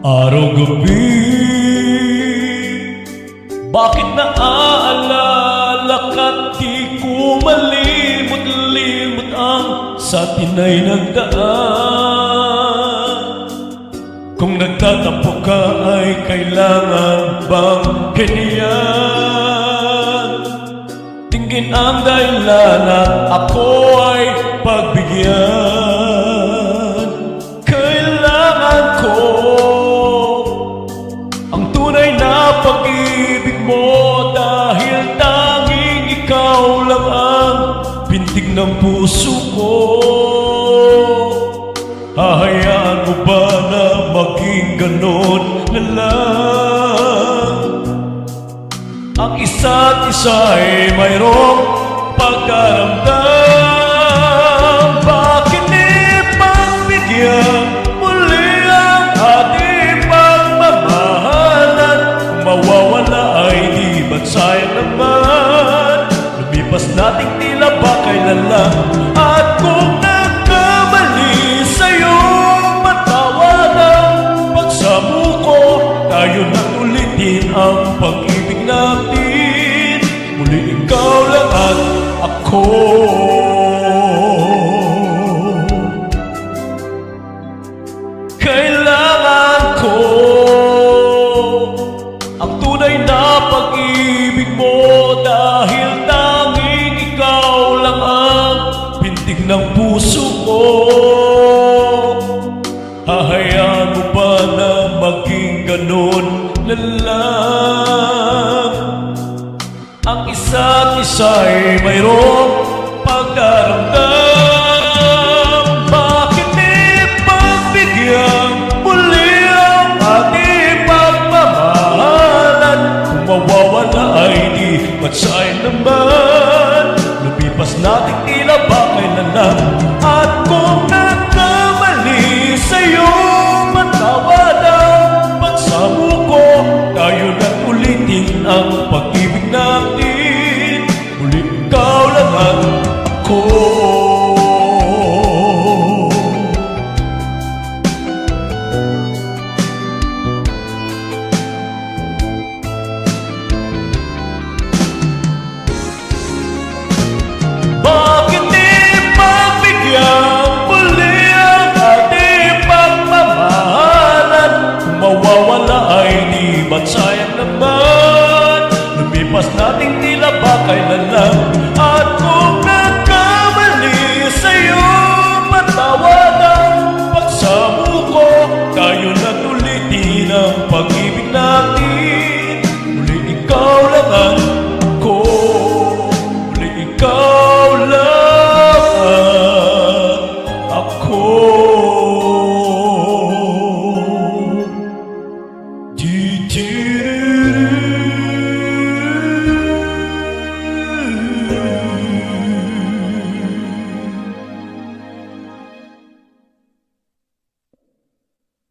Araw-gabi, bakit naaalala ka't di ko malimot-limot ang sa atin ay nagdaan? Kung nagtatapo ka ay kailangan bang ganyan? Tingin ang dahilan na ako ay pagbigyan. Kailangan ko ang tunay na pag-ibig mo, dahil tanging ikaw lang ang pintig ng puso ko. Hahayaan mo ba na maging ganon na lang? Ang isa't isa ay mayroong pagkaramdam. Bakit ipagbigyan muli ang ating pagmamahalan? Kung mawawala ay di ba't sayang naman? Lumipas nating tila ba kailan lang? At kung nagkamali sa'yo, matawad ang pagsabuko. Tayo nang ulitin ang pag-ibig natin. Muli ikaw lang at ako. Kailangan ko ang tunay na pag-ibig mo, dahil tanging ikaw lang ang pintig ng puso ko. Hahayaan mo ba na maging ganon na lang? Ang isa't isa ay mayroong pagdaramdam. Bakit ipagbigyan muli ang ating pagmamahalan? Kung mawawala ay di ba't sayang naman? Lumipas natin tila ba kailan lang? At kung nagkamali sa'yo, matawad ang pagsabuko. Tayo nang ulitin ang pag-ibig natin. Muli ikaw lang at ako. Bakit ipagbigyan muli ang ating pagmamahalan? Kung mawawala ay di ba't sayang naman? Lumipas nating tila ba kailan lang? At kung nagkamali sa'yo, matawad ang pagsabuko. Tayo nang ulitin ang pag-ibig natin. Muli ikaw lang at ako. Muli ikaw lang at ako. Di